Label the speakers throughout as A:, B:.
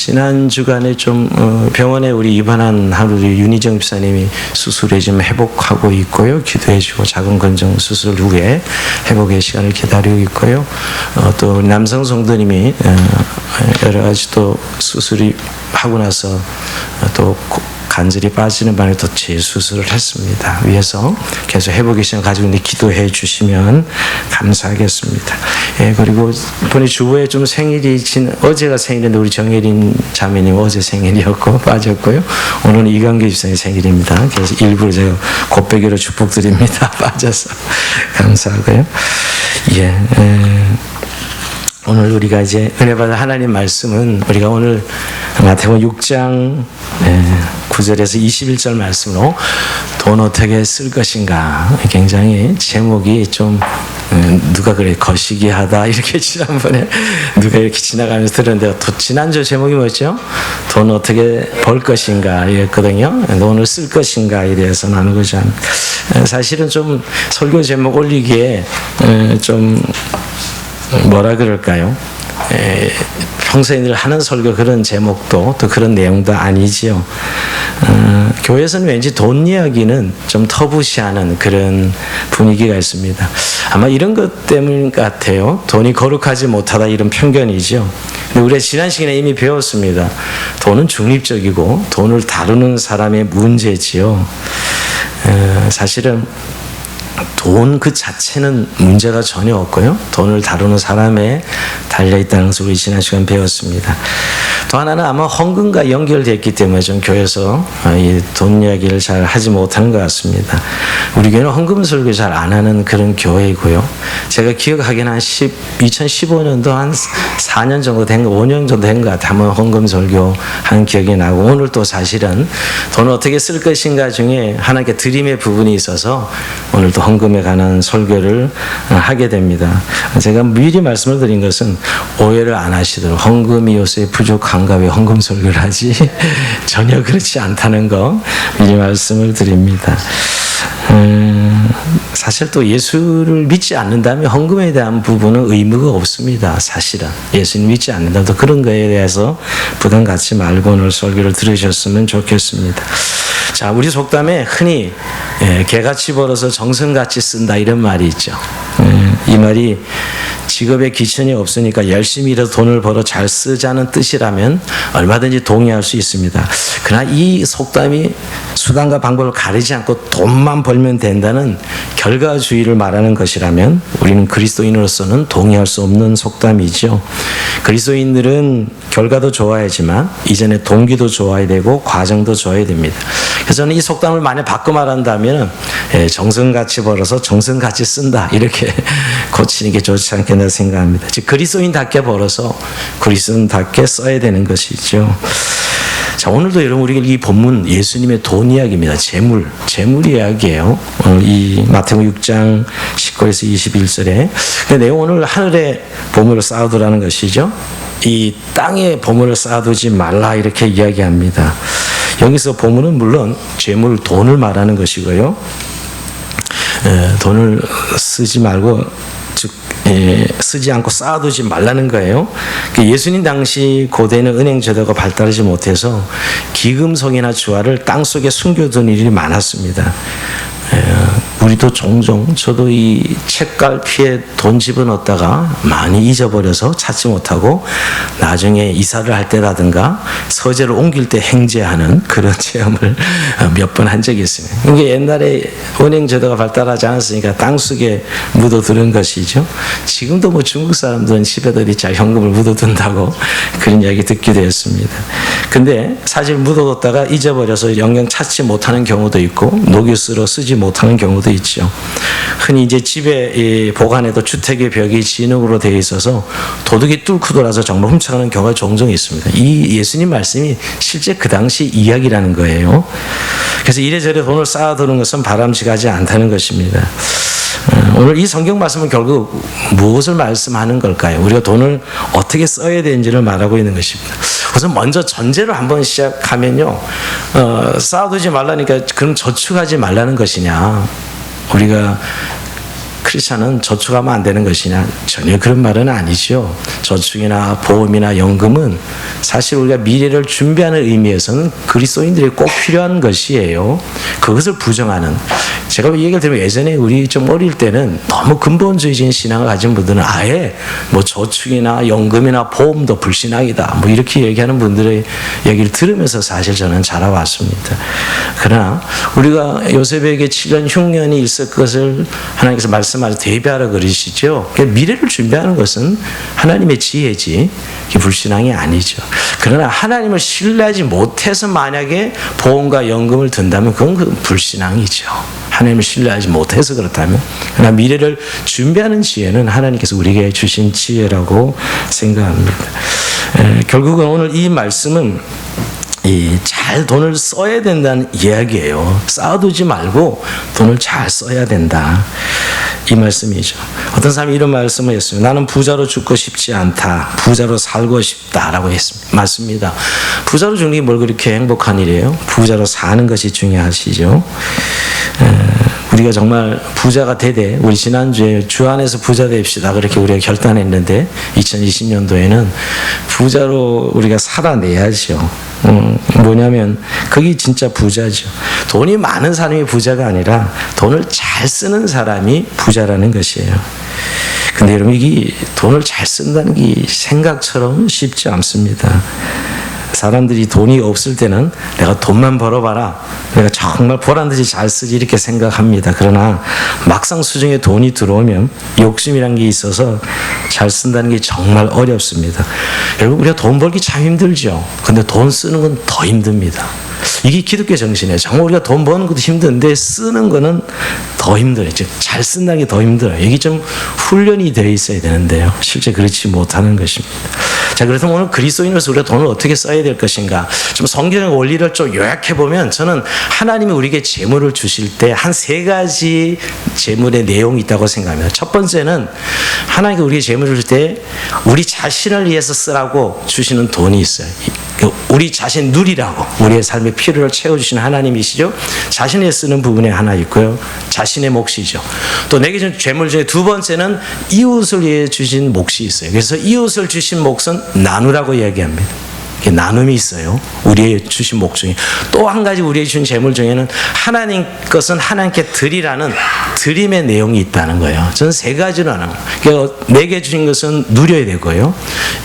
A: 지난 주간에 좀 병원에 우리 입원한 하루 윤희정 집사님이 수술에 좀 회복하고 있고요. 기도해주고 자궁근종 수술 후에 회복의 시간을 기다리고 있고요. 또 남성 성도님이 여러 가지 또 수술이 하고 나서 또 관절이 빠지는 바람에 또 재수술을 했습니다. 위에서 계속 회복의 시간 가지고 있는데 기도해 주시면 감사하겠습니다. 예, 그리고 이번에 주부에 좀 생일이 어제가 생일인데 우리 정혜린 자매님 어제 생일이었고 빠졌고요. 오늘은 이강규 집사님 생일입니다. 그래서 일부러 제가 곱배기로 축복드립니다. 빠져서 감사하고요. 오늘 우리가 이제 은혜 받은 하나님 말씀은 우리가 오늘 마태복음 6장 9절에서 21절 말씀으로 돈 어떻게 쓸 것인가. 굉장히 제목이 좀 누가 그래 거시기하다 이렇게 지난번에 누가 이렇게 지나가면서 들었는데 지난주 제목이 뭐였죠? 돈 어떻게 벌 것인가 이랬거든요. 돈을 쓸 것인가에 대해서 나누고자 합니다. 사실은 좀 설교 제목 올리기에 좀 뭐라 그럴까요? 평소에 늘 하는 설교 그런 제목도 또 그런 내용도 아니지요. 교회에서는 왠지 돈 이야기는 좀 터부시하는 그런 분위기가 있습니다. 아마 이런 것 때문 같아요. 돈이 거룩하지 못하다 이런 편견이죠. 근데 우리가 지난 시간에 이미 배웠습니다. 돈은 중립적이고 돈을 다루는 사람의 문제지요. 사실은 돈 그 자체는 문제가 전혀 없고요. 돈을 다루는 사람에 달려있다는 것을 우리 지난 시간 배웠습니다. 또 하나는 아마 헌금과 연결되었기 때문에 좀 교회에서 이 돈 이야기를 잘 하지 못하는 것 같습니다. 우리 교회는 헌금 설교 잘 안 하는 그런 교회이고요. 제가 기억하기에는 한 2015년도 한 4년 정도 된 거, 5년 정도 된 것 같아요. 한번 헌금 설교 한 기억이 나고 오늘 또 사실은 돈을 어떻게 쓸 것인가 중에 하나님께 드림의 부분이 있어서 오늘 또 헌금에 관한 설교를 하게 됩니다. 제가 미리 말씀을 드린 것은 오해를 안 하시도록 헌금이 요새 부족한가 왜 헌금 설교를 하지? 전혀 그렇지 않다는 거 미리 말씀을 드립니다. 사실 또 예수를 믿지 않는다면 헌금에 대한 부분은 의무가 없습니다. 사실은 예수님 믿지 않는다. 또 그런 거에 대해서 부담 갖지 말고 오늘 설교를 들으셨으면 좋겠습니다. 자, 우리 속담에 흔히 개같이 벌어서 정성같이 쓴다 이런 말이 있죠. 이 말이 직업에 기천이 없으니까 열심히 일해서 돈을 벌어 잘 쓰자는 뜻이라면 얼마든지 동의할 수 있습니다. 그러나 이 속담이 수단과 방법을 가리지 않고 돈만 벌면 된다는 결과주의를 말하는 것이라면 우리는 그리스도인으로서는 동의할 수 없는 속담이죠. 그리스도인들은 결과도 좋아야지만 이전에 동기도 좋아야 되고 과정도 좋아야 됩니다. 그래서 저는 이 속담을 만약 바꿔 말한다면 정성같이 벌어서 정성같이 쓴다 이렇게 고치는 게 좋지 않겠나 생각합니다. 즉 그리스도인답게 벌어서 그리스도인답게 써야 되는 것이죠. 자, 오늘도 여러분 우리가 이 본문 예수님의 돈 이야기입니다. 재물 이야기예요. 오늘 이 마태복음 6장 19에서 21절에 그 내용 오늘 하늘에 보물을 쌓아두라는 것이죠. 이 땅에 보물을 쌓아두지 말라 이렇게 이야기합니다. 여기서 보물은 물론 재물 돈을 말하는 것이고요. 돈을 쓰지 말고 쓰지 않고 쌓아두지 말라는 거예요. 예수님 당시 고대는 은행 제도가 발달하지 못해서 기금성이나 주화를 땅속에 숨겨둔 일이 많았습니다. 우리도 종종 저도 이 책갈피에 돈 집어넣었다가 많이 잊어버려서 찾지 못하고 나중에 이사를 할 때라든가 서재를 옮길 때 행제하는 그런 체험을 몇 번 한 적이 있습니다. 이게 옛날에 은행 제도가 발달하지 않았으니까 땅속에 묻어두는 것이죠. 지금도 뭐 중국 사람들은 집에들이 잘 현금을 묻어둔다고 그런 이야기 듣기도 했습니다. 근데 사실 묻어뒀다가 잊어버려서 영영 찾지 못하는 경우도 있고 녹유스로 쓰지 못하는 경우도 있죠. 흔히 이제 집에 보관해도 주택의 벽이 진흙으로 되어 있어서 도둑이 뚫고 돌아서 정말 훔쳐가는 경우가 종종 있습니다. 이 예수님 말씀이 실제 그 당시 이야기라는 거예요. 그래서 이래저래 돈을 쌓아두는 것은 바람직하지 않다는 것입니다. 오늘 이 성경 말씀은 결국 무엇을 말씀하는 걸까요? 우리가 돈을 어떻게 써야 되는지를 말하고 있는 것입니다. 우선 먼저 전제를 한번 시작하면요, 쌓아두지 말라니까 그럼 저축하지 말라는 것이냐? 우리가 크리스찬은 저축하면 안 되는 것이냐? 전혀 그런 말은 아니죠. 저축이나 보험이나 연금은 사실 우리가 미래를 준비하는 의미에서는 그리스도인들이 꼭 필요한 것이에요. 그것을 부정하는, 제가 이 얘기를 들으면 예전에 우리 좀 어릴 때는 너무 근본주의적인 신앙을 가진 분들은 아예 뭐 저축이나 연금이나 보험도 불신앙이다 뭐 이렇게 얘기하는 분들의 얘기를 들으면서 사실 저는 자라왔습니다. 그러나 우리가 요셉에게 7년 흉년이 있을 것을 하나님께서 말씀하셔 대비하라 그러시죠. 미래를 준비하는 것은 하나님의 지혜지 불신앙이 아니죠. 그러나 하나님을 신뢰하지 못해서 만약에 보험과 연금을 든다면 그건 불신앙이죠. 하나님을 신뢰하지 못해서 그렇다면. 그러나 미래를 준비하는 지혜는 하나님께서 우리에게 주신 지혜라고 생각합니다. 결국은 오늘 이 말씀은 잘 돈을 써야 된다는 이야기예요. 쌓아두지 말고 돈을 잘 써야 된다, 이 말씀이죠. 어떤 사람이 이런 말씀을 했습니다. 나는 부자로 죽고 싶지 않다, 부자로 살고 싶다라고 했습니다. 맞습니다. 부자로 죽는 게 뭘 그렇게 행복한 일이에요? 부자로 사는 것이 중요하시죠. 우리가 정말 부자가 되되, 우리 지난주에 주 안에서 부자 됩시다 그렇게 우리가 결단했는데 2020년도에는 부자로 우리가 살아내야죠. 뭐냐면 그게 진짜 부자죠. 돈이 많은 사람이 부자가 아니라 돈을 잘 쓰는 사람이 부자라는 것이에요. 근데 여러분, 이게 돈을 잘 쓴다는 게 생각처럼 쉽지 않습니다. 사람들이 돈이 없을 때는 내가 돈만 벌어봐라, 내가 정말 보란듯이 잘 쓰지 이렇게 생각합니다. 그러나 막상 수중에 돈이 들어오면 욕심이란 게 있어서 잘 쓴다는 게 정말 어렵습니다. 여러분, 우리가 돈 벌기 참 힘들죠. 근데 돈 쓰는 건 더 힘듭니다. 이게 기독교 정신이에요. 정말 우리가 돈 버는 것도 힘든데 쓰는 거는 더 힘들어요. 즉 잘 쓴다는 게 더 힘들어요. 이게 좀 훈련이 되어 있어야 되는데요, 실제 그렇지 못하는 것입니다. 자, 그래서 오늘 그리스도인으로서 우리가 돈을 어떻게 써야 될 것인가, 좀 성경의 원리를 좀 요약해 보면, 저는 하나님이 우리에게 재물을 주실 때 한 3가지 재물의 내용이 있다고 생각합니다. 첫 번째는 하나님이 우리에게 재물을 줄 때 우리 자신을 위해서 쓰라고 주시는 돈이 있어요. 우리 자신 누리라고 우리의 삶의 필요를 채워주시는 하나님이시죠. 자신에 쓰는 부분에 하나 있고요, 자신의 몫이죠. 또 내게 준 재물 중에 두 번째는 이웃을 위해 주신 몫이 있어요. 그래서 이웃을 주신 몫은 나누라고 이야기합니다. 나눔이 있어요. 우리의 주신 목 중에. 또 한 가지 우리의 주신 재물 중에는 하나님 것은 하나님께 드리라는 드림의 내용이 있다는 거예요. 저는 3가지로 하는 거예요. 그러니까 내게 주신 것은 누려야 되고요,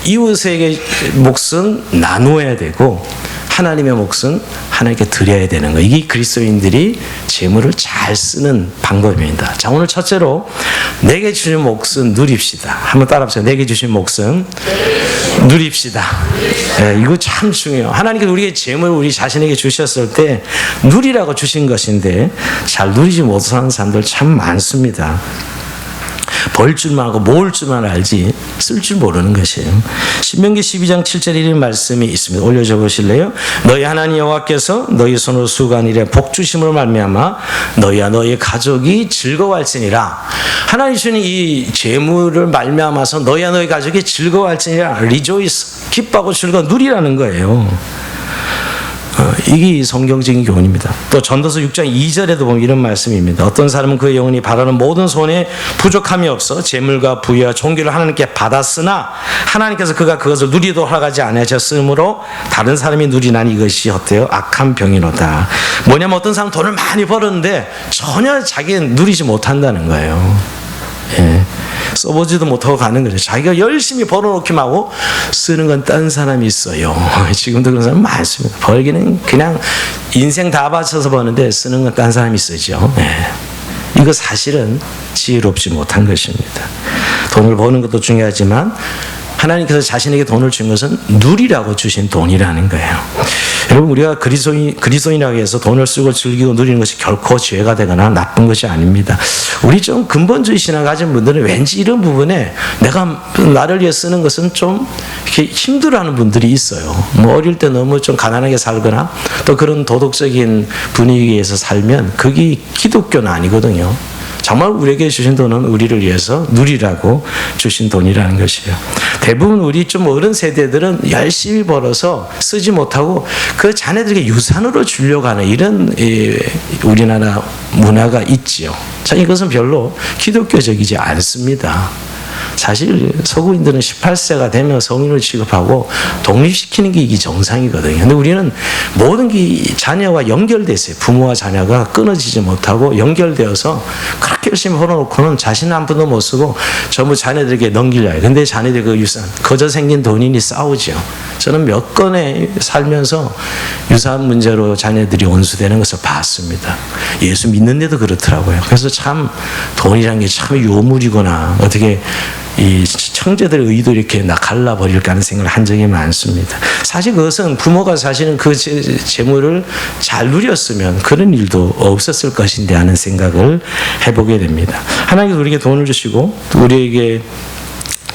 A: 이웃에게 몫은 나누어야 되고, 하나님의 몫은 하나님께 드려야 되는 거예요. 이게 그리스도인들이 재물을 잘 쓰는 방법입니다. 자, 오늘 첫째로 내게 주신 몫은 누립시다. 한번 따라합시다. 내게 주신 몫은 누립시다. 네, 이거 참 중요해요. 하나님께서 우리에게 재물을 우리 자신에게 주셨을 때 누리라고 주신 것인데 잘 누리지 못하는 사람들 참 많습니다. 벌 줄만 알고 모을 줄만 알지 쓸 줄 모르는 것이에요. 신명기 12장 7절에 이런 말씀이 있습니다. 올려줘 보실래요? 너희 하나님 여호와께서 너희 손으로 수고한 일에 복 주심으로 말미암아 너희와 너희 가족이 즐거워할지니라. 하나님 주신 이 재물을 말미암아서 너희와 너희 가족이 즐거워할지니라. 리조이스, 기뻐하고 즐거워 누리라는 거예요. 이게 성경적인 교훈입니다. 또 전도서 6장 2절에도 보면 이런 말씀입니다. 어떤 사람은 그의 영혼이 바라는 모든 손에 부족함이 없어 재물과 부유와 종교를 하나님께 받았으나 하나님께서 그가 그것을 누리도록 허락하지 않으셨으므로 다른 사람이 누리나니 이것이 어때요? 악한 병이로다. 뭐냐면 어떤 사람은 돈을 많이 벌었는데 전혀 자기는 누리지 못한다는 거예요. 예. 써보지도 못하고 가는 거죠. 자기가 열심히 벌어놓기만 하고 쓰는 건 딴 사람이 있어요. 지금도 그런 사람 많습니다. 벌기는 그냥 인생 다 바쳐서 버는데 쓰는 건 딴 사람이 쓰죠. 네. 이거 사실은 지혜롭지 못한 것입니다. 돈을 버는 것도 중요하지만 하나님께서 자신에게 돈을 준 것은 누리라고 주신 돈이라는 거예요. 여러분, 우리가 그리스도인이라고 해서 돈을 쓰고 즐기고 누리는 것이 결코 죄가 되거나 나쁜 것이 아닙니다. 우리 좀 근본주의 신앙 가진 분들은 왠지 이런 부분에 내가 나를 위해 쓰는 것은 좀 이렇게 힘들어하는 분들이 있어요. 뭐 어릴 때 너무 좀 가난하게 살거나 또 그런 도덕적인 분위기에서 살면 그게 기독교는 아니거든요. 정말 우리에게 주신 돈은 우리를 위해서 누리라고 주신 돈이라는 것이에요. 대부분 우리 좀 어른 세대들은 열심히 벌어서 쓰지 못하고 그 자녀들에게 유산으로 주려고 하는 이런 우리나라 문화가 있지요. 자, 이것은 별로 기독교적이지 않습니다. 사실 서구인들은 18세가 되면 성인을 취급하고 독립시키는 게 이게 정상이거든요. 근데 우리는 모든 게 자녀와 연결돼 있어요. 부모와 자녀가 끊어지지 못하고 연결되어서 그렇게 열심히 벌어놓고는 자신은 한 푼도 못 쓰고 전부 자녀들에게 넘기려 해요. 근데 자녀들 그 유산, 거저 생긴 돈이니 싸우죠. 저는 몇 건에 살면서 유산 문제로 자녀들이 원수되는 것을 봤습니다. 예수 믿는데도 그렇더라고요. 그래서 참 돈이란 게 참 요물이구나. 어떻게 이 형제들의 의도 이렇게 갈라버릴까 하는 생각을 한 적이 많습니다. 사실 그것은 부모가 사실은 그 재물을 잘 누렸으면 그런 일도 없었을 것인데 하는 생각을 해보게 됩니다. 하나님께서 우리에게 돈을 주시고 우리에게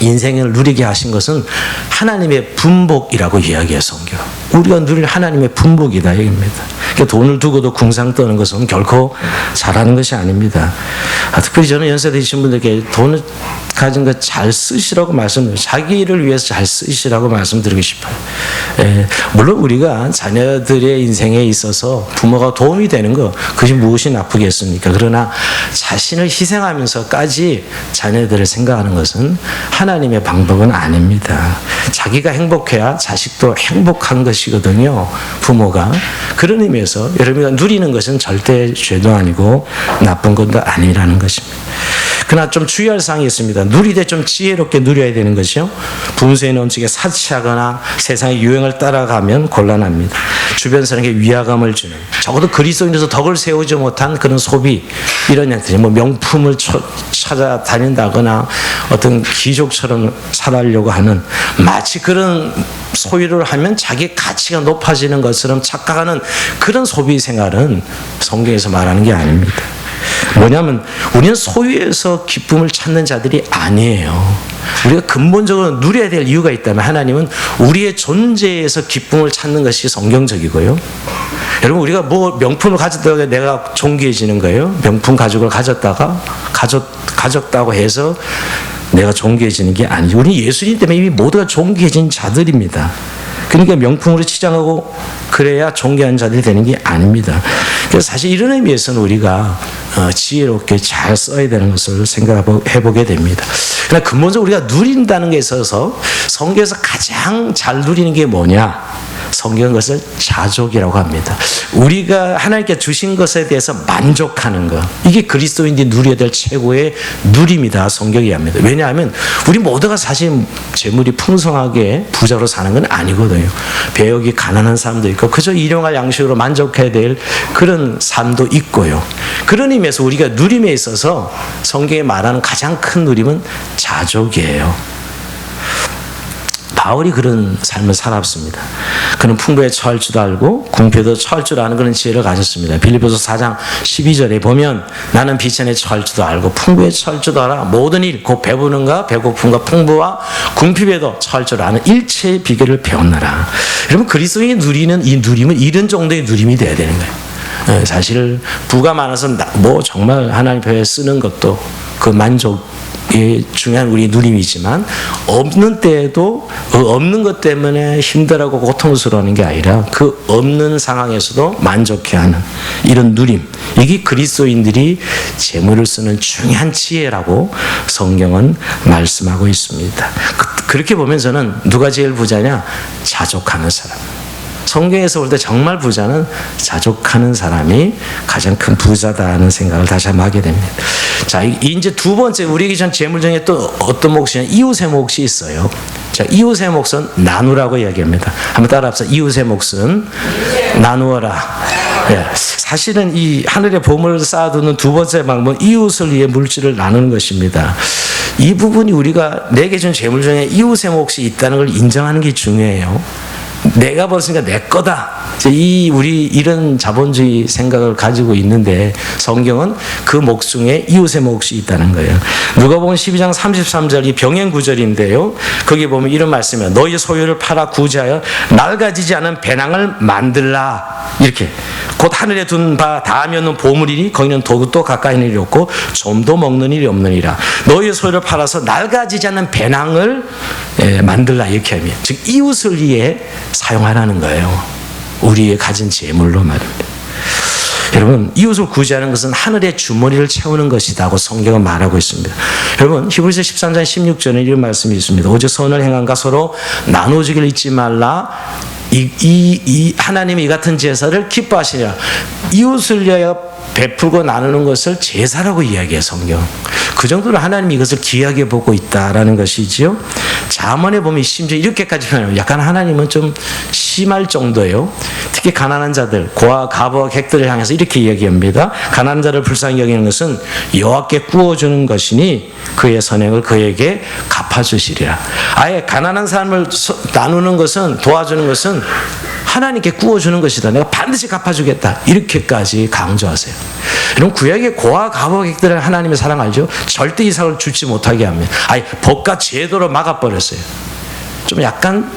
A: 인생을 누리게 하신 것은 하나님의 분복이라고 이야기해요, 성경. 우리가 누릴 하나님의 분복이다 얘기입니다. 그러니까 돈을 두고도 궁상 떠는 것은 결코 잘하는 것이 아닙니다. 특별히 저는 연세 드신 분들께 돈을 가진 것 잘 쓰시라고 말씀드려요. 자기를 위해서 잘 쓰시라고 말씀드리고 싶어요. 물론 우리가 자녀들의 인생에 있어서 부모가 도움이 되는 것, 그것이 무엇이 나쁘겠습니까? 그러나 자신을 희생하면서까지 자녀들을 생각하는 것은 하나님의 방법은 아닙니다. 자기가 행복해야 자식도 행복한 것이거든요. 부모가. 그런 의미에서 여러분이 누리는 것은 절대 죄도 아니고 나쁜 것도 아니라는 것입니다. 그러나 좀 주의할 사항이 있습니다. 누리되 좀 지혜롭게 누려야 되는 것이요. 분수에 넘치게 사치하거나 세상의 유행을 따라가면 곤란합니다. 주변 사람에게 위화감을 주는, 적어도 그리스도인에서 덕을 세우지 못한 그런 소비, 이런 형태, 뭐 명품을 찾아다닌다거나 어떤 귀족처럼 살아가려고 하는, 마치 그런 소유를 하면 자기 가치가 높아지는 것처럼 착각하는 그런 소비 생활은 성경에서 말하는 게 아닙니다. 뭐냐면 우리는 소유에서 기쁨을 찾는 자들이 아니에요. 우리가 근본적으로 누려야 될 이유가 있다면 하나님은 우리의 존재에서 기쁨을 찾는 것이 성경적이고요. 여러분, 우리가 뭐 명품을 가졌다고 내가 존귀해지는 거예요? 명품 가죽을 가졌다고 해서 내가 존귀해지는 게 아니죠. 우리 예수님 때문에 이미 모두가 존귀해진 자들입니다. 그러니까 명품으로 치장하고 그래야 존귀한 자들이 되는 게 아닙니다. 그래서 사실 이런 의미에서는 우리가 지혜롭게 잘 써야 되는 것을 생각해보게 됩니다. 그러나 근본적으로 우리가 누린다는 게 있어서 성경에서 가장 잘 누리는 게 뭐냐? 성경은 그것을 자족이라고 합니다. 우리가 하나님께 주신 것에 대해서 만족하는 것, 이게 그리스도인들이 누려야 될 최고의 누림이다, 성경이 합니다. 왜냐하면 우리 모두가 사실 재물이 풍성하게 부자로 사는 건 아니거든요. 배역이 가난한 사람도 있고 그저 일용할 양식으로 만족해야 될 그런 삶도 있고요. 그런 의미에서 우리가 누림에 있어서 성경이 말하는 가장 큰 누림은 자족이에요. 바울이 그런 삶을 살았습니다. 그는 풍부에 처할 줄 알고 궁핍에도 처할 줄 아는 그런 지혜를 가졌습니다. 빌립보서 4장 12절에 보면 나는 비천에 처할 줄도 알고 풍부에 처할 줄도 알아. 모든 일, 곧 배부른가 배고픔과 풍부와 궁핍에도 처할 줄 아는 일체의 비결을 배웠노라. 여러분, 그리스도인이 누리는 이 누림은 이런 정도의 누림이 돼야 되는 거예요. 사실 부가 많아서 뭐 정말 하나님 편에 쓰는 것도 그 만족 중요한 우리 누림이지만, 없는 때에도 없는 것 때문에 힘들어하고 고통스러워하는 게 아니라 그 없는 상황에서도 만족해하는 이런 누림, 이게 그리스도인들이 재물을 쓰는 중요한 지혜라고 성경은 말씀하고 있습니다. 그렇게 보면 저는 누가 제일 부자냐? 자족하는 사람. 성경에서 볼 때 정말 부자는 자족하는 사람이 가장 큰 부자다는 생각을 다시 한번 하게 됩니다. 자, 이제 두 번째, 우리에게 전 재물 중에 또 어떤 몫이냐? 이웃의 몫이 있어요. 자, 이웃의 몫은 나누라고 이야기합니다. 한번 따라합시다. 이웃의 몫은 나누어라. 예, 사실은 이 하늘의 보물을 쌓아두는 두 번째 방법은 이웃을 위해 물질을 나누는 것입니다. 이 부분이 우리가 내게 준 재물 중에 이웃의 몫이 있다는 걸 인정하는 게 중요해요. 내가 벌었으니까 내 거다. 우리 이런 자본주의 생각을 가지고 있는데 성경은 그 몫 중에 이웃의 몫이 있다는 거예요. 누가복음 12장 33절 이 병행 구절인데요. 거기 보면 이런 말씀이에요. 너희 소유를 팔아 구제하여 낡아지지 않은 배낭을 만들라. 이렇게 곧 하늘에 둔 바 다하면 보물이니 거기는 도둑도 가까이 일이 없고 좀도 먹는 일이 없느니라. 너희의 소유를 팔아서 낡아지지 않는 배낭을 만들라 이렇게 하면 즉 이웃을 위해 사용하라는 거예요. 우리의 가진 재물로 말입니다. 여러분 이웃을 구제하는 것은 하늘의 주머니를 채우는 것이라고 성경은 말하고 있습니다. 여러분 히브리서 13장 16절에 이런 말씀이 있습니다. 오직 선을 행함과 서로 나누어주기를 잊지 말라. 하나님이 이 같은 제사를 기뻐하시니라. 이웃을 위하여 베풀고 나누는 것을 제사라고 이야기해요. 성경. 그 정도로 하나님이 이것을 귀하게 보고 있다라는 것이지요. 잠언에 보면 심지어 이렇게까지 표현해요. 약간 하나님은 좀 심할 정도예요. 특히 가난한 자들, 고아, 가부와 객들을 향해서 이렇게 이야기합니다. 가난한 자를 불쌍히 여기는 것은 여호와께 구워주는 것이니 그의 선행을 그에게 갚아주시리라. 아예 가난한 사람을 나누는 것은, 도와주는 것은 하나님께 구워주는 것이다. 내가 반드시 갚아주겠다. 이렇게까지 강조하세요. 여러분 구약의 고아 가부객들을 하나님의 사랑 알죠? 절대 이삭을 주지 못하게 합니다. 아예 법과 제도로 막아버렸어요. 좀 약간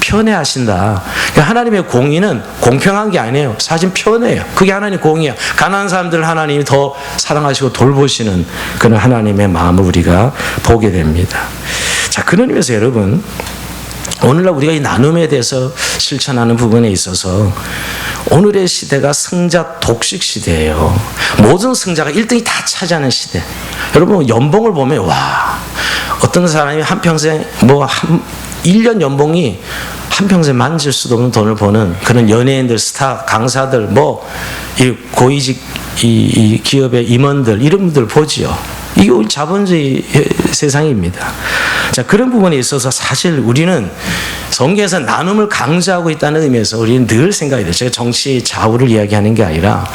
A: 편애하신다. 하나님의 공의는 공평한 게 아니에요. 사실 편애예요. 그게 하나님의 공의야. 가난한 사람들을 하나님이 더 사랑하시고 돌보시는 그런 하나님의 마음을 우리가 보게 됩니다. 자, 그런 의미에서 여러분 오늘날 우리가 이 나눔에 대해서 실천하는 부분에 있어서 오늘의 시대가 승자 독식 시대예요. 모든 승자가 1등이 다 차지하는 시대. 여러분 연봉을 보면 와 어떤 사람이 한평생 1년 연봉이 한평생 만질 수도 없는 돈을 버는 그런 연예인들, 스타, 강사들, 이 고위직 이 기업의 임원들 이런 분들 보지요. 이게 우리 자본주의 세상입니다. 자, 그런 부분에 있어서 사실 우리는 성경에서 나눔을 강조하고 있다는 의미에서 우리는 늘 생각이 돼요. 제가 정치 좌우를 이야기하는 게 아니라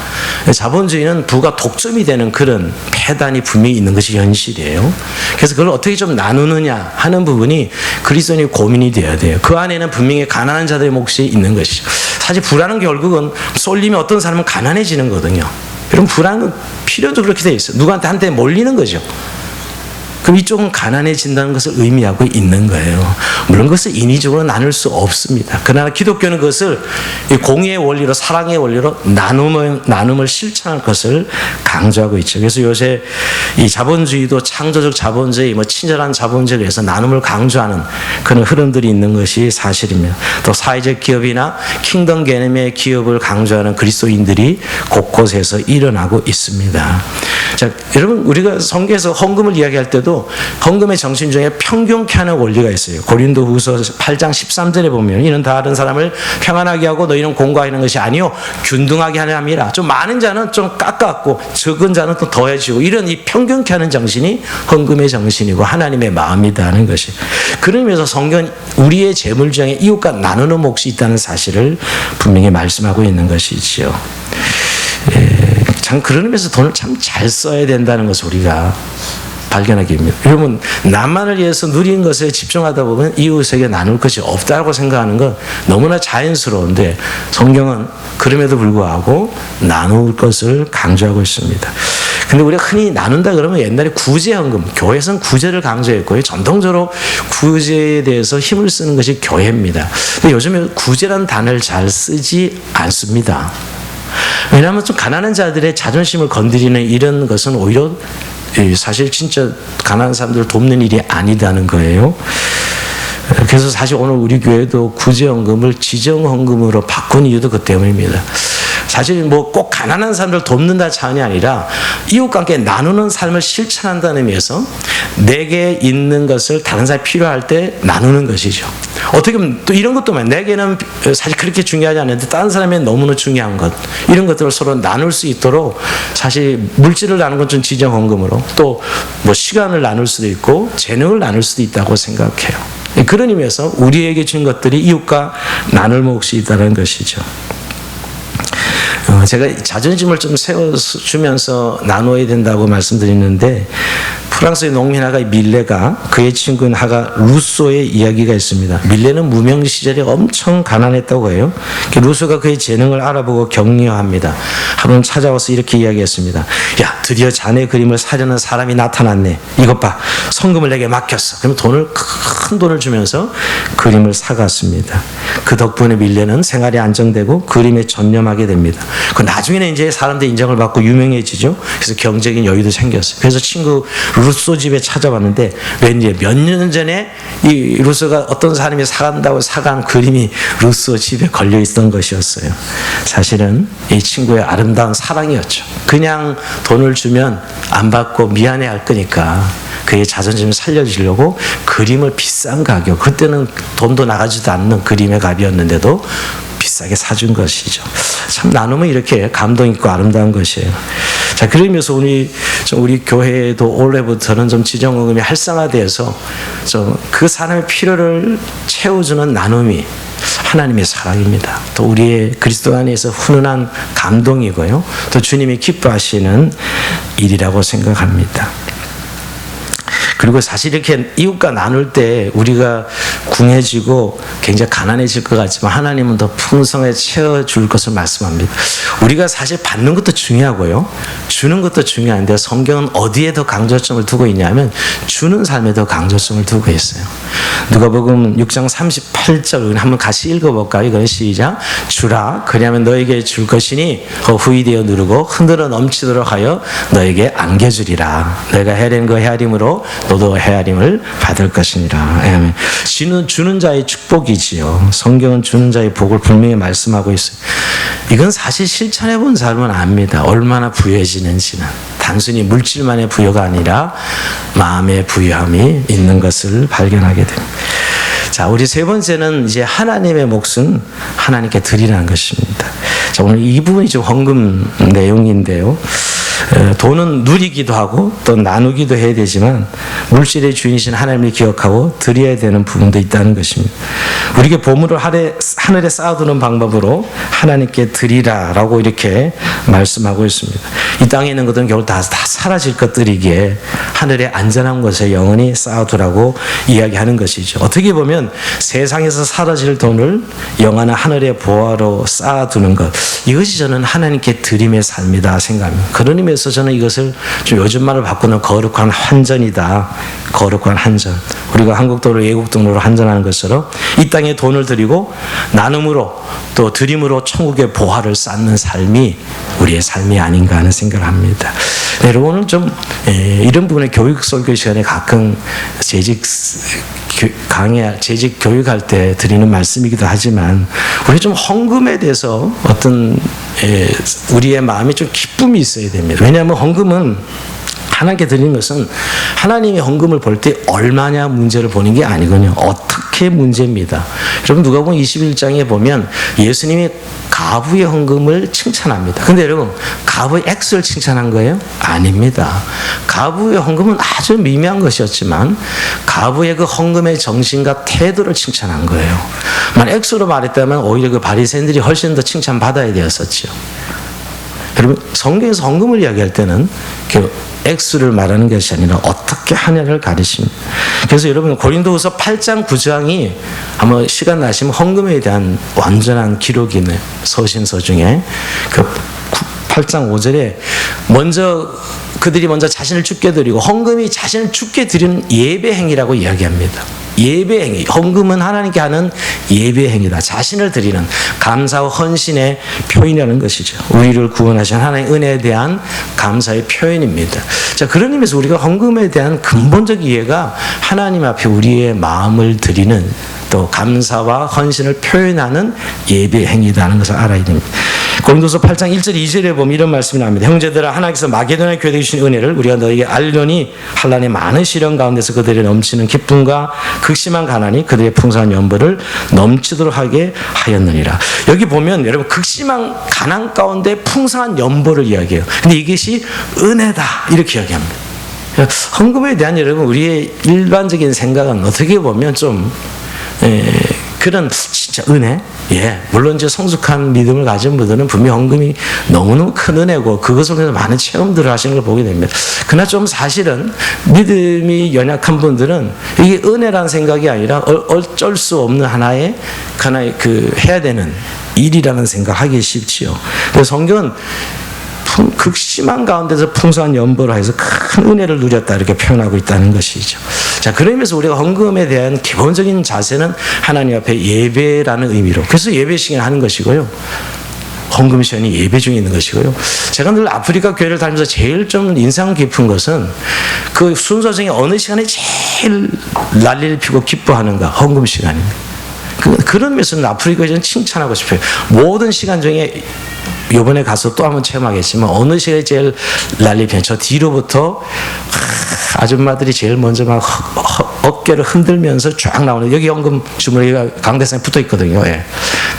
A: 자본주의는 부가 독점이 되는 그런 폐단이 분명히 있는 것이 현실이에요. 그래서 그걸 어떻게 좀 나누느냐 하는 부분이 그리스도인의 고민이 되어야 돼요. 그 안에는 분명히 가난한 자들의 몫이 있는 것이죠. 사실 부라는 결국은 쏠리면 어떤 사람은 가난해지는 거거든요. 여러분 불안은 필연적으로 그렇게 되어 있어요. 누구한테 한테 몰리는 거죠. 그럼 이쪽은 가난해진다는 것을 의미하고 있는 거예요. 물론 그것을 인위적으로 나눌 수 없습니다. 그러나 기독교는 그것을 공의의 원리로 사랑의 원리로 나눔을 실천할 것을 강조하고 있죠. 그래서 요새 이 자본주의도 창조적 자본주의, 친절한 자본주의에 의해서 나눔을 강조하는 그런 흐름들이 있는 것이 사실입니다. 또 사회적 기업이나 킹덤 개념의 기업을 강조하는 그리스도인들이 곳곳에서 일어나고 있습니다. 자, 여러분 우리가 성경에서 헌금을 이야기할 때도 헌금의 정신 중에 평균케 하는 원리가 있어요. 고린도후서 8장 13절에 보면 이는 다른 사람을 평안하게 하고 너희는 공고하는 것이 아니요 균등하게 하려 함이라. 좀 많은 자는 좀 깎았고 적은 자는 또 더해지고 이런 이 평균케 하는 정신이 헌금의 정신이고 하나님의 마음이다 하는 것이. 그런 의미에서 성경은 우리의 재물 중에 이웃과 나누는 몫이 있다는 사실을 분명히 말씀하고 있는 것이지요. 참 그런 의미에서 돈을 참 잘 써야 된다는 것을 우리가 발견하게 됩니다. 여러분 나만을 위해서 누린 것에 집중하다 보면 이웃에게 나눌 것이 없다고 생각하는 건 너무나 자연스러운데 성경은 그럼에도 불구하고 나눌 것을 강조하고 있습니다. 근데 우리가 흔히 나눈다 그러면 옛날에 구제헌금, 교회에서는 구제를 강조했고요. 전통적으로 구제에 대해서 힘을 쓰는 것이 교회입니다. 근데 요즘에 구제라는 단어를 잘 쓰지 않습니다. 왜냐하면 좀 가난한 자들의 자존심을 건드리는 이런 것은 오히려 사실 진짜 가난한 사람들을 돕는 일이 아니다는 거예요. 그래서 사실 오늘 우리 교회도 구제헌금을 지정헌금으로 바꾼 이유도 그 때문입니다. 사실 꼭 가난한 사람들 돕는다 차원이 아니라 이웃과 함께 나누는 삶을 실천한다는 의미에서 내게 있는 것을 다른 사람이 필요할 때 나누는 것이죠. 어떻게 보면 또 이런 것도 내게는 사실 그렇게 중요하지 않은데 다른 사람에게 너무나 중요한 것 이런 것들을 서로 나눌 수 있도록 사실 물질을 나누는 건 좀 지정헌금으로 또 시간을 나눌 수도 있고 재능을 나눌 수도 있다고 생각해요. 그런 의미에서 우리에게 준 것들이 이웃과 나눌 몫이 있다는 것이죠. 제가 자존심을 좀 세워주면서 나눠야 된다고 말씀드리는데 프랑스의 농민 하가 밀레가 그의 친구인 하가 루소의 이야기가 있습니다. 밀레는 무명 시절에 엄청 가난했다고 해요. 루소가 그의 재능을 알아보고 격려합니다. 하루는 찾아와서 이렇게 이야기했습니다. 야, 드디어 자네 그림을 사려는 사람이 나타났네. 이것 봐, 성금을 내게 맡겼어. 그러면 큰 돈을 주면서 그림을 사갔습니다. 그 덕분에 밀레는 생활이 안정되고 그림에 전념하게 됩니다. 그 나중에는 이제 사람들의 인정을 받고 유명해지죠. 그래서 경제적인 여유도 생겼어요. 그래서 친구 루소 집에 찾아왔는데 왠지 몇 년 전에 이 루소가 어떤 사람이 사간다고 사간 그림이 루소 집에 걸려 있던 것이었어요. 사실은 이 친구의 아름다운 사랑이었죠. 그냥 돈을 주면 안 받고 미안해할 거니까 그의 자존심을 살려주려고 그림을 비싼 가격, 그때는 돈도 나가지도 않는 그림의 값이었는데도 비싸게 사준 것이죠. 참 나누면 이렇게 감동 있고 아름다운 것이에요. 자, 그러면서 우리 교회도 올해부터는 좀 지정금이 활성화되어서 좀 그 사람의 필요를 채워주는 나눔이 하나님의 사랑입니다. 또 우리의 그리스도 안에서 훈훈한 감동이고요. 또 주님이 기뻐하시는 일이라고 생각합니다. 그리고 사실 이렇게 이웃과 나눌 때 우리가 궁해지고 굉장히 가난해질 것 같지만 하나님은 더 풍성하게 채워줄 것을 말씀합니다. 우리가 사실 받는 것도 중요하고요, 주는 것도 중요한데 성경은 어디에 더 강조점을 두고 있냐면 주는 삶에 더 강조점을 두고 있어요. 누가복음 6장 38절 한번 같이 읽어볼까요? 이건 시작. 주라, 그리하면 너에게 줄 것이니 후이되어 누르고 흔들어 넘치도록 하여 너에게 안겨주리라. 너희가 헤아리는 그 헤아림으로 너도 헤아림을 받을 것이니라. 아멘. 주는 자의 축복이지요. 성경은 주는 자의 복을 분명히 말씀하고 있어요. 이건 사실 실천해 본 사람은 압니다. 얼마나 부유해지는지는. 단순히 물질만의 부여가 아니라 마음의 부유함이 있는 것을 발견하게 됩니다. 자, 우리 세 번째는 이제 하나님의 몫은 하나님께 드리라는 것입니다. 자, 오늘 이 부분이 좀 헌금 내용인데요. 돈은 누리기도 하고 또 나누기도 해야 되지만 물질의 주인이신 하나님을 기억하고 드려야 되는 부분도 있다는 것입니다. 우리에게 보물을 하늘에 쌓아두는 방법으로 하나님께 드리라라고 이렇게 말씀하고 있습니다. 이 땅에 있는 것들은 결국 다 사라질 것들이기에 하늘의 안전한 곳에 영원히 쌓아두라고 이야기하는 것이죠. 어떻게 보면 세상에서 사라질 돈을 영원한 하늘의 보화로 쌓아두는 것, 이것이 저는 하나님께 드림의 삶이다 생각합니다. 그런 의미에서 저는 이것을 좀 요즘 말을 바꾸는 거룩한 환전이다. 거룩한 환전. 우리가 한국 돈으로 외국 돈으로 환전하는 것처럼 이 땅에 돈을 드리고 나눔으로 또 드림으로 천국의 보화를 쌓는 삶이 우리의 삶이 아닌가 하는 생각을 합니다. 네, 여러분은 좀 이런 부분의 교육 설교 시간에 가끔 재직 교육할 때 드리는 말씀이기도 하지만 우리 좀 헌금에 대해서 어떤 우리의 마음에 좀 기쁨이 있어야 됩니다. 왜냐하면 헌금은 하나님께 드리는 것은 하나님이 헌금을 볼 때 얼마냐 문제를 보는 게 아니거든요. 어떻게 문제입니다. 여러분 누가복음 21장에 보면 예수님이 가부의 헌금을 칭찬합니다. 근데 여러분 가부의 액수를 칭찬한 거예요? 아닙니다. 가부의 헌금은 아주 미미한 것이었지만 가부의 그 헌금의 정신과 태도를 칭찬한 거예요. 만약 액수로 말했다면 오히려 그 바리새인들이 훨씬 더 칭찬받아야 되었었죠. 여러분 성경에서 헌금을 이야기할 때는 액수를 말하는 것이 아니라 어떻게 하냐를 가리십니다. 그래서 여러분 고린도후서 8장 9장이 아마 시간 나시면 헌금에 대한 완전한 기록이네. 서신서 중에 그 8장 5절에 그들이 먼저 자신을 죽게 드리고 헌금이 자신을 죽게 드리는 예배 행위라고 이야기합니다. 예배 행위, 헌금은 하나님께 하는 예배 행위다. 자신을 드리는 감사와 헌신의 표현이라는 것이죠. 우리를 구원하신 하나님의 은혜에 대한 감사의 표현입니다. 자, 그런 의미에서 우리가 헌금에 대한 근본적 이해가 하나님 앞에 우리의 마음을 드리는 또 감사와 헌신을 표현하는 예배 행위다는 것을 알아야 됩니다. 고린도서 8장 1절 2절에 보면 이런 말씀이 나옵니다. 형제들아, 하나님께서 마게도냐 교회에 주신 은혜를 우리가 너에게 알려니 한란의 많은 시련 가운데서 그들의 넘치는 기쁨과 극심한 가난이 그들의 풍성한 연보를 넘치도록 하게 하였느니라. 여기 보면 여러분 극심한 가난 가운데 풍성한 연보를 이야기해요. 근데 이것이 은혜다 이렇게 이야기합니다. 헌금에 대한 여러분 우리의 일반적인 생각은 어떻게 보면 좀 그런 진짜 은혜? 예. 물론 이제 성숙한 믿음을 가진 분들은 분명 헌금이 너무너무 큰 은혜고 그것을 통해서 많은 체험들을 하시는 걸 보게 됩니다. 그러나 좀 사실은 믿음이 연약한 분들은 이게 은혜라는 생각이 아니라 어쩔 수 없는 하나의 그 해야 되는 일이라는 생각하기 쉽지요. 그래서 성경은 극심한 가운데서 풍성한 연보라 해서 큰 은혜를 누렸다 이렇게 표현하고 있다는 것이죠. 자, 그러면서 우리가 헌금에 대한 기본적인 자세는 하나님 앞에 예배라는 의미로, 그래서 예배 시간을 하는 것이고요. 헌금 시간이 예배 중에 있는 것이고요. 제가 늘 아프리카 교회를 다니면서 제일 좀 인상 깊은 것은 그 순서 중에 어느 시간에 제일 난리를 피고 기뻐하는가, 헌금 시간입니다. 그런 면에서는 아프리카에 저는 칭찬하고 싶어요. 모든 시간 중에 이번에 가서 또 한번 체험하겠지만 어느 시간에 제일 난리 피는, 저 뒤로부터 아줌마들이 제일 먼저 막 어깨를 흔들면서 쫙 나오는, 여기 헌금 주머니가 강대상에 붙어 있거든요. 예.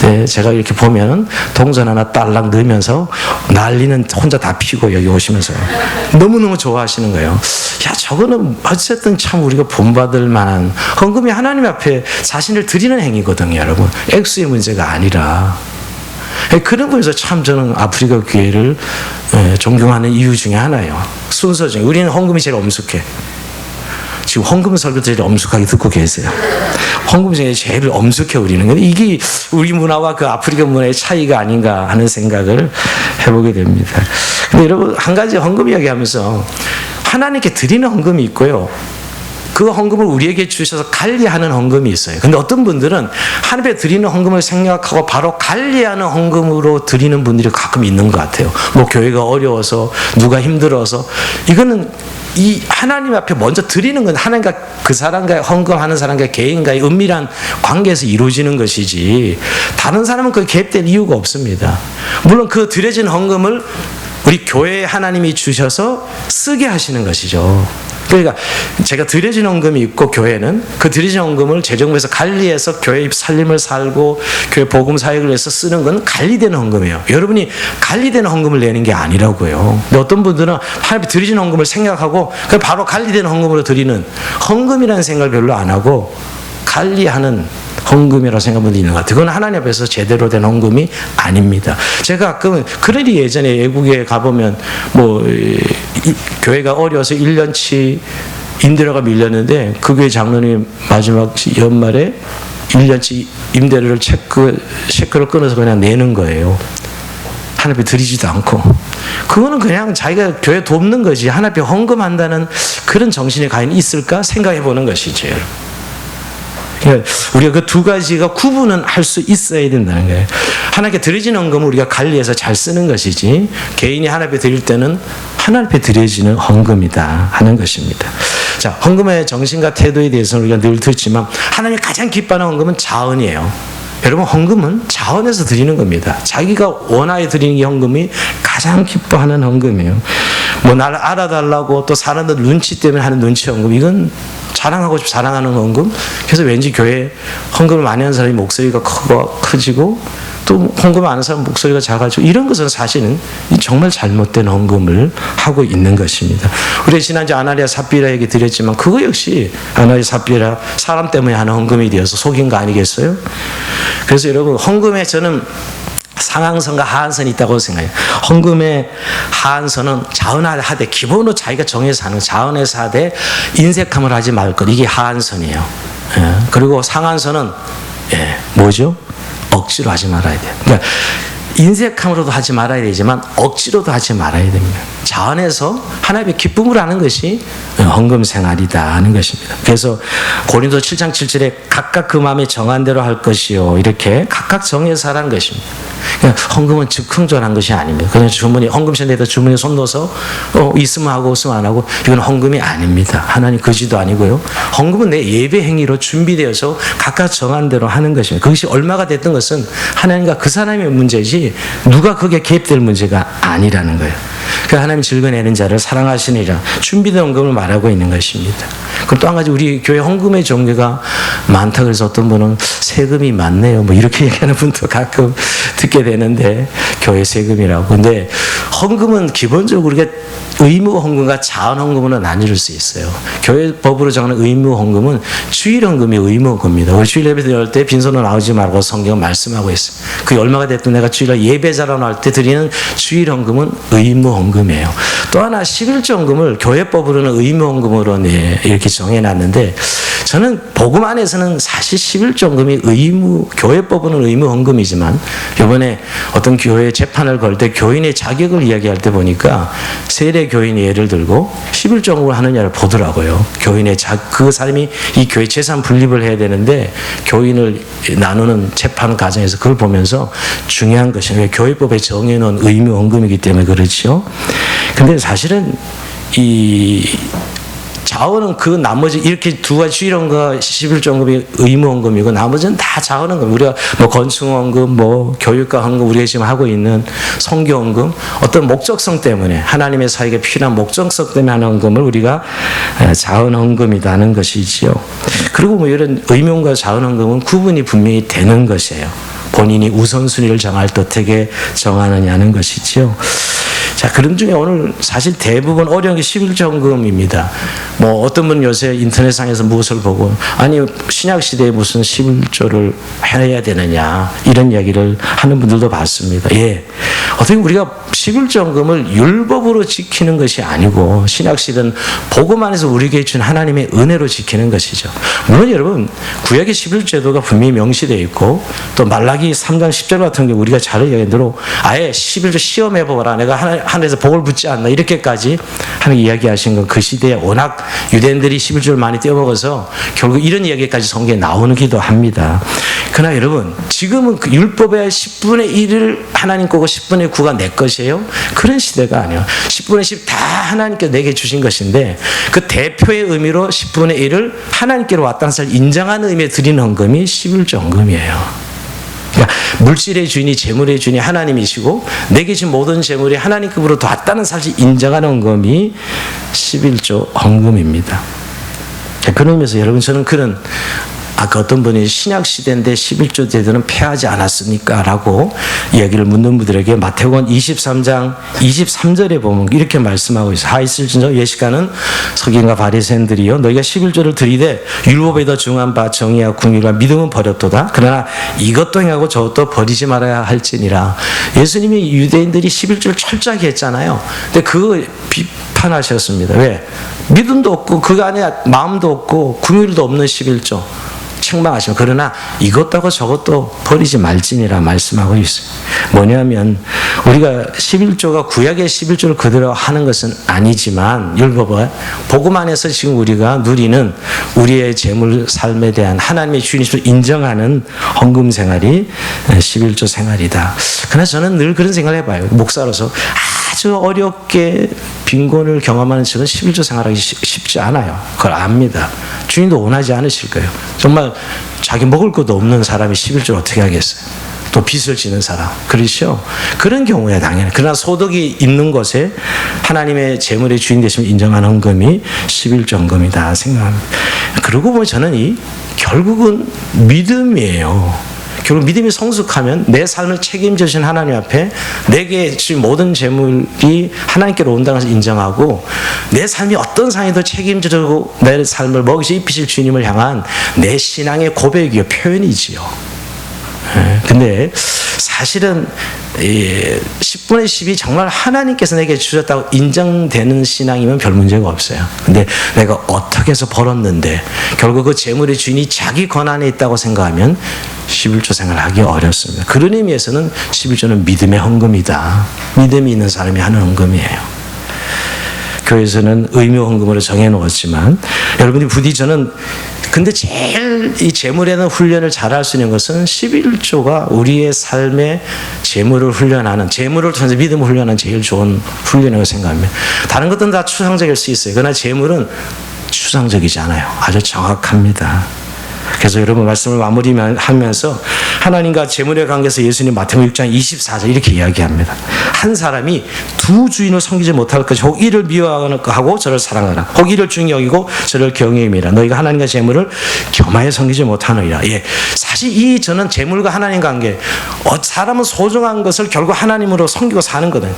A: 네, 제가 이렇게 보면은 동전 하나 딸랑 넣으면서 난리는 혼자 다 피고 여기 오시면서 너무너무 좋아하시는 거예요. 야, 저거는 어쨌든 참 우리가 본받을 만한, 헌금이 하나님 앞에 자신을 드리는 행위거든요, 여러분. 액수의 문제가 아니라. 그런 거에서 참 저는 아프리카 교회를 존경하는 이유 중에 하나예요. 순서 중에 우리는 헌금이 제일 엄숙해. 지금 헌금 설교 제일 엄숙하게 듣고 계세요. 헌금 중에 제일 엄숙해 우리는. 근데 이게 우리 문화와 그 아프리카 문화의 차이가 아닌가 하는 생각을 해보게 됩니다. 근데 여러분, 한 가지 헌금 이야기하면서 하나님께 드리는 헌금이 있고요. 그 헌금을 우리에게 주셔서 관리하는 헌금이 있어요. 근데 어떤 분들은 하나님께 드리는 헌금을 생각하고 바로 관리하는 헌금으로 드리는 분들이 가끔 있는 것 같아요. 뭐 교회가 어려워서, 누가 힘들어서. 이거는 이 하나님 앞에 먼저 드리는 건 하나님과 그 사람과 헌금하는 사람과 개인과의 은밀한 관계에서 이루어지는 것이지, 다른 사람은 그 개입될 이유가 없습니다. 물론 그 드려진 헌금을 우리 교회에 하나님이 주셔서 쓰게 하시는 것이죠. 그러니까 제가 드려진 헌금이 있고, 교회는 그 드려진 헌금을 재정부에서 관리해서 교회 살림을 살고 교회 복음 사역을 해서 쓰는 건 관리되는 헌금이에요. 여러분이 관리되는 헌금을 내는 게 아니라고요. 근데 어떤 분들은 하나님 드려진 헌금을 생각하고 그냥 바로 관리되는 헌금으로 드리는, 헌금이라는 생각을 별로 안 하고 관리하는 헌금이라고 생각하는 분이 있는 것 같아요. 그건 하나님 앞에서 제대로 된 헌금이 아닙니다. 제가 가끔, 그러니 예전에 외국에 가보면 교회가 어려워서 1년치 임대료가 밀렸는데 그 교회 장로님 마지막 연말에 1년치 임대료를 체크를 끊어서 그냥 내는 거예요. 하나님 앞에 드리지도 않고. 그거는 그냥 자기가 교회 돕는 거지, 하나님 앞에 헌금한다는 그런 정신이 과연 있을까 생각해 보는 것이죠. 우리가 그 두 가지가 구분은 할 수 있어야 된다는 거예요. 하나님께 드려지는 헌금은 우리가 관리해서 잘 쓰는 것이지, 개인이 하나님 앞에 드릴 때는 하나님 앞에 드려지는 헌금이다 하는 것입니다. 자, 헌금의 정신과 태도에 대해서는 우리가 늘 듣지만 하나님이 가장 기뻐하는 헌금은 자언이에요. 여러분, 헌금은 자원에서 드리는 겁니다. 자기가 원하여 드리는 게 헌금이 가장 기뻐하는 헌금이에요. 뭐 나를 알아달라고 또 사람들 눈치 때문에 하는 눈치 헌금, 이건 자랑하고 싶어 자랑하는 헌금. 그래서 왠지 교회 헌금을 많이 하는 사람이 목소리가 커지고 또 헌금을 안 하는 사람 목소리가 작아지고, 이런 것은 사실은 정말 잘못된 헌금을 하고 있는 것입니다. 우리 지난주 아나니아 삽비라 얘기 드렸지만 그거 역시 아나니아 삽비라 사람 때문에 하는 헌금이 되어서 속인 거 아니겠어요? 그래서 여러분, 헌금에 저는 상한선과 하한선이 있다고 생각해요. 헌금의 하한선은 자언하되, 기본으로 자기가 정해서 하는, 자언해서 하되 인색함을 하지 말 것, 이게 하한선이에요. 예. 그리고 상한선은 뭐죠? 억지로 하지 말아야 돼요. 그러니까 인색함으로도 하지 말아야 되지만 억지로도 하지 말아야 됩니다. 자원해서 하나님의 기쁨을 하는 것이 헌금 생활이다 하는 것입니다. 그래서 고린도 7장 7절에 각각 그 마음에 정한 대로 할 것이요, 이렇게 각각 정해서 하라는 것입니다. 그러니까 헌금은 즉흥적한 것이 아닙니다. 그냥 주머니, 헌금센터에다 주머니에 손 넣어서 있으면 하고 없으면 안 하고, 이건 헌금이 아닙니다. 하나님 거지도 아니고요. 헌금은 내 예배 행위로 준비되어서 각각 정한 대로 하는 것입니다. 그것이 얼마가 됐던 것은 하나님과 그 사람의 문제지 누가 거기에 개입될 문제가 아니라는 거예요. 그 하나님 즐거내는 자를 사랑하시니라, 준비된 헌금을 말하고 있는 것입니다. 그럼 또 한 가지, 우리 교회 헌금의 종류가 많다 그래서 어떤 분은 세금이 많네요, 뭐 이렇게 얘기하는 분도 가끔 듣게 되는데, 교회 세금이라고. 근데 헌금은 기본적으로 우리가 의무 헌금과 자원 헌금으로 나뉠 수 있어요. 교회 법으로 정하는 의무 헌금은 주일 헌금이 의무 헌금입니다. 우리 주일 예배 드릴 때 빈손으로 나오지 말고 성경은 말씀하고 있어요. 그게 얼마가 됐든 내가 주일날 예배자로 나올 때 드리는 주일 헌금은 의무 헌금이에요. 또 하나 11조 헌금을 교회법으로는 의무 헌금으로 이렇게 정해놨는데, 저는 복음 안에서는 사실 11조 헌금이 교회법으로는 의무 헌금이지만, 이번에 어떤 교회 재판을 걸 때 교인의 자격을 이야기할 때 보니까 세례 교인이 예를 들고 11조 헌금을 하느냐를 보더라고요. 그 사람이 이 교회 재산 분립을 해야 되는데 교인을 나누는 재판 과정에서 그걸 보면서 중요한 것이 교회법에 정해놓은 의무 헌금이기 때문에 그렇죠. 근데 사실은 이 자원은 그 나머지 이렇게 두 가지 주일헌금과 11조 헌금이 의무헌금이고 나머지는 다 자원헌금. 우리가 뭐 건축헌금, 뭐 교육과 헌금, 우리가 지금 하고 있는 선교헌금, 어떤 목적성 때문에 하나님의 사역에 필요한 목적성 때문에 하는 헌금을 우리가 자원헌금이라는 것이지요. 그리고 뭐 이런 의무헌금과 자원헌금은 구분이 분명히 되는 것이에요. 본인이 우선순위를 정할 때 어떻게 정하느냐는 것이지요. 자, 그런 중에 오늘 사실 대부분 어려운 게 11조 헌금입니다. 뭐 어떤 분 요새 인터넷상에서 무엇을 보고 아니 신약시대에 무슨 11조를 해야 되느냐 이런 이야기를 하는 분들도 봤습니다. 예, 어떻게 우리가 11조 헌금을 율법으로 지키는 것이 아니고 신약시대는 복음 안에서 우리에게 준 하나님의 은혜로 지키는 것이죠. 물론 여러분 구약의 11제도가 분명히 명시되어 있고 또 말라기 3장 10절 같은 경우 우리가 잘 이야기한 대로 아예 11조 시험해보라 내가 하늘에서 복을 붙지 않나 이렇게까지 하는 이야기하신 건 그 시대에 워낙 유대인들이 11조를 많이 떼어먹어서 결국 이런 이야기까지 성경에 나오기도 합니다. 그러나 여러분 지금은 그 율법의 10분의 1을 하나님 거고 10분의 9가 내 것이에요? 그런 시대가 아니에요. 10분의 10 다 하나님께 내게 주신 것인데 그 대표의 의미로 10분의 1을 하나님께로 왔다는 사실을 인정하는 의미에 드리는 헌금이 11조 헌금이에요. 그러니까 물질의 주인이 재물의 주인이 하나님이시고 내게 준 모든 재물이 하나님급으로 왔다는 사실을 인정하는 헌금이 11조 헌금입니다. 그런 의미에서 여러분 저는 그런 아까 어떤 분이 신약시대인데 11조 제도는 폐하지 않았습니까? 라고 이야기를 묻는 분들에게 마태복음 23장 23절에 보면 이렇게 말씀하고 있어요. 하있을진저 예시가는 서기관과 바리새인들이요 너희가 11조를 드리되 율법에 더 중한 바 정의와 궁율과 믿음은 버렸도다. 그러나 이것도 행하고 저것도 버리지 말아야 할지니라. 예수님이 유대인들이 11조를 철저하게 했잖아요. 근데 그거 비판하셨습니다. 왜? 믿음도 없고 그 안에 마음도 없고 궁율도 없는 11조 책망하시면 그러나 이것도 하고 저것도 버리지 말지니라 말씀하고 있어요. 뭐냐면 우리가 11조가 구약의 11조를 그대로 하는 것은 아니지만 율법은 복음 안에서 지금 우리가 누리는 우리의 재물 삶에 대한 하나님의 주인이심을 인정하는 헌금 생활이 11조 생활이다. 그러나 저는 늘 그런 생각을 해봐요. 목사로서 아주 어렵게 빈곤을 경험하는 저는 11조 생활하기 쉽지 않아요. 그걸 압니다. 주인도 원하지 않으실 거예요. 정말 자기 먹을 것도 없는 사람이 11조를 어떻게 하겠어요? 또 빚을 지는 사람. 그렇죠? 그런 경우에 당연히. 그러나 소득이 있는 곳에 하나님의 재물의 주인 되심을 인정하는 헌금이 11조 헌금이다 생각합니다. 그러고 보면 저는 결국은 믿음이에요. 결국 믿음이 성숙하면 내 삶을 책임져 주신 하나님 앞에 내게 주신 모든 재물이 하나님께로 온다는 것을 인정하고 내 삶이 어떤 상황에도 책임져 주고 내 삶을 먹이시 입히실 주님을 향한 내 신앙의 고백이요 표현이지요. 근데 사실은 10분의 10이 정말 하나님께서 내게 주셨다고 인정되는 신앙이면 별 문제가 없어요. 근데 내가 어떻게 해서 벌었는데 결국 그 재물의 주인이 자기 권한에 있다고 생각하면 11조 생활하기 어렵습니다. 그런 의미에서는 11조는 믿음의 헌금이다. 믿음이 있는 사람이 하는 헌금이에요. 교회에서는 의무 헌금으로 정해놓았지만 여러분이 부디 저는 근데 제일 이 재물에는 훈련을 잘할 수 있는 것은 11조가 우리의 삶의 재물을 훈련하는 재물을 통해서 믿음을 훈련하는 제일 좋은 훈련이라고 생각합니다. 다른 것들은 다 추상적일 수 있어요. 그러나 재물은 추상적이지 않아요. 아주 정확합니다. 그래서 여러분 말씀을 마무리하면서 하나님과 재물의 관계에서 예수님 마태복음 6장 24절 이렇게 이야기합니다. 한 사람이 두 주인을 섬기지 못할 것이 혹 이를 미워하고 저를 사랑하라 혹 이를 중히 여기고 저를 경외함이라 너희가 하나님과 재물을 겸하여 섬기지 못하느니라. 예, 사실 저는 재물과 하나님 관계 사람은 소중한 것을 결국 하나님으로 섬기고 사는 거든.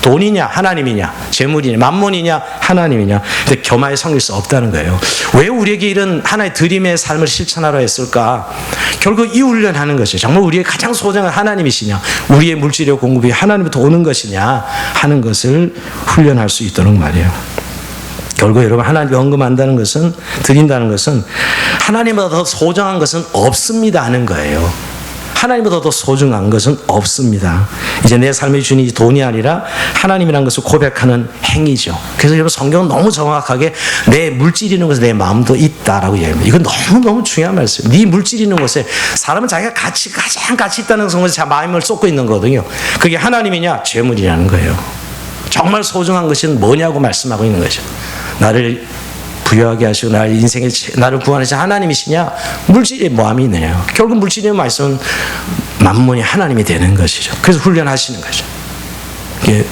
A: 돈이냐 하나님이냐, 재물이냐 만몬이냐 하나님이냐. 근데 겸하여 섬길 수 없다는 거예요. 왜 우리에게 이런 하나의 드림의 삶을 실천하라 했을까? 결국 이 훈련하는 것이 정말 우리의 가장 소중한 하나님이시냐, 우리의 물질의 공급이 하나님부터 오는 것이냐 하는 것을 훈련할 수 있도록 말이에요. 결국 여러분, 하나님께 헌금한다는 것은, 드린다는 것은 하나님보다 더 소중한 것은 없습니다 하는 거예요. 하나님보다 더 소중한 것은 없습니다. 이제 내 삶의 주인이 돈이 아니라 하나님이라는 것을 고백하는 행위죠. 그래서 여러분, 성경은 너무 정확하게 내 물질이 있는 곳에 내 마음도 있다라고 얘기합니다. 이건 너무너무 중요한 말씀이에요. 네 물질이 있는 곳에 사람은 자기가 가장 가치 있다는 것에 자 마음을 쏟고 있는 거거든요. 그게 하나님이냐 재물이라는 거예요. 정말 소중한 것은 뭐냐고 말씀하고 있는 거죠. 나를 부여하게 하시고 나를 인생에 나를 구원하신 하나님이시냐, 물질에 뭐함이 있느냐. 결국 물질의 말씀은 만몬이 하나님이 되는 것이죠. 그래서 훈련하시는 거죠.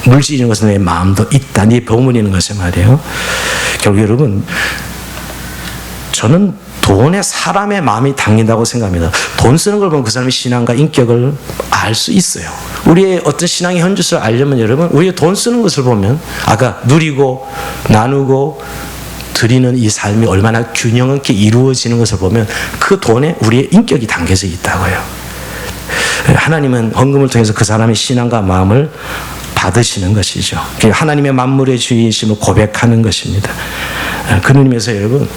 A: 물질이 있는 것은 내 마음도 있다, 네 보물이 있는 것에 말이에요. 결국 여러분, 저는 돈에 사람의 마음이 당긴다고 생각합니다. 돈 쓰는 걸 보면 그 사람의 신앙과 인격을 알 수 있어요. 우리의 어떤 신앙의 현주소를 알려면 여러분, 우리의 돈 쓰는 것을 보면 아까 누리고 나누고 드리는 이 삶이 얼마나 균형 있게 이루어지는 것을 보면 그 돈에 우리의 인격이 담겨져 있다고요. 하나님은 헌금을 통해서 그 사람의 신앙과 마음을 받으시는 것이죠. 하나님의 만물의 주인이심을 고백하는 것입니다. 그런 의미에서 여러분,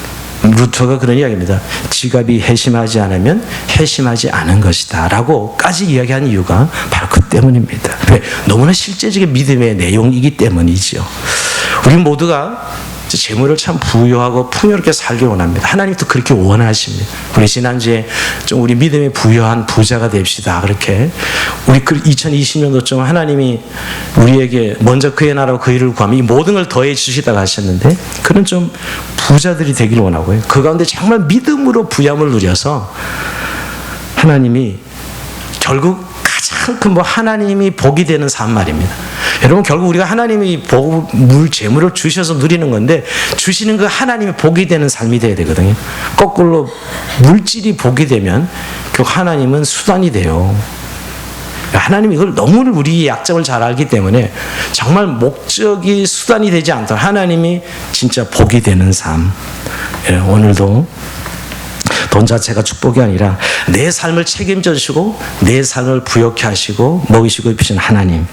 A: 루터가 그런 이야기입니다. 지갑이 회심하지 않으면 회심하지 않은 것이다 라고까지 이야기한 이유가 바로 그 때문입니다. 왜? 너무나 실제적인 믿음의 내용이기 때문이죠. 우리 모두가 재물을 참 부유하고 풍요롭게 살기 원합니다. 하나님도 그렇게 원하십니다. 우리 지난주에 좀 우리 믿음의 부유한 부자가 됩시다. 그렇게 우리 2020년도쯤 하나님이 우리에게 먼저 그의 나라와 그 일을 구하면 이 모든 걸 더해 주시다가 하셨는데, 그런 좀 부자들이 되기를 원하고요. 그 가운데 정말 믿음으로 부함을 누려서 하나님이 결국 가장 큰 하나님이 복이 되는 삶 말입니다. 여러분, 결국 우리가 하나님이 재물을 주셔서 누리는 건데, 주시는 그 하나님이 복이 되는 삶이 돼야 되거든요. 거꾸로 물질이 복이 되면 결국 하나님은 수단이 돼요. 하나님이 이걸 너무 우리의 약점을 잘 알기 때문에 정말 목적이 수단이 되지 않도록 하나님이 진짜 복이 되는 삶. 오늘도 돈 자체가 축복이 아니라 내 삶을 책임져 주시고 내 삶을 부욕케 하시고 먹이시고 입히시는 하나님,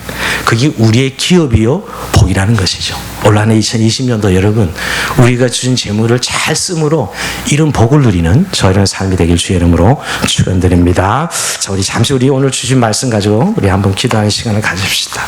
A: 그게 우리의 기업이요 복이라는 것이죠. 올 한해 2020년도 여러분, 우리가 주신 재물을 잘 쓰므로 이런 복을 누리는 저희의 삶이 되길 주의 이름으로 축원드립니다. 자, 우리 잠시 우리 오늘 주신 말씀 가지고 우리 한번 기도하는 시간을 가집시다.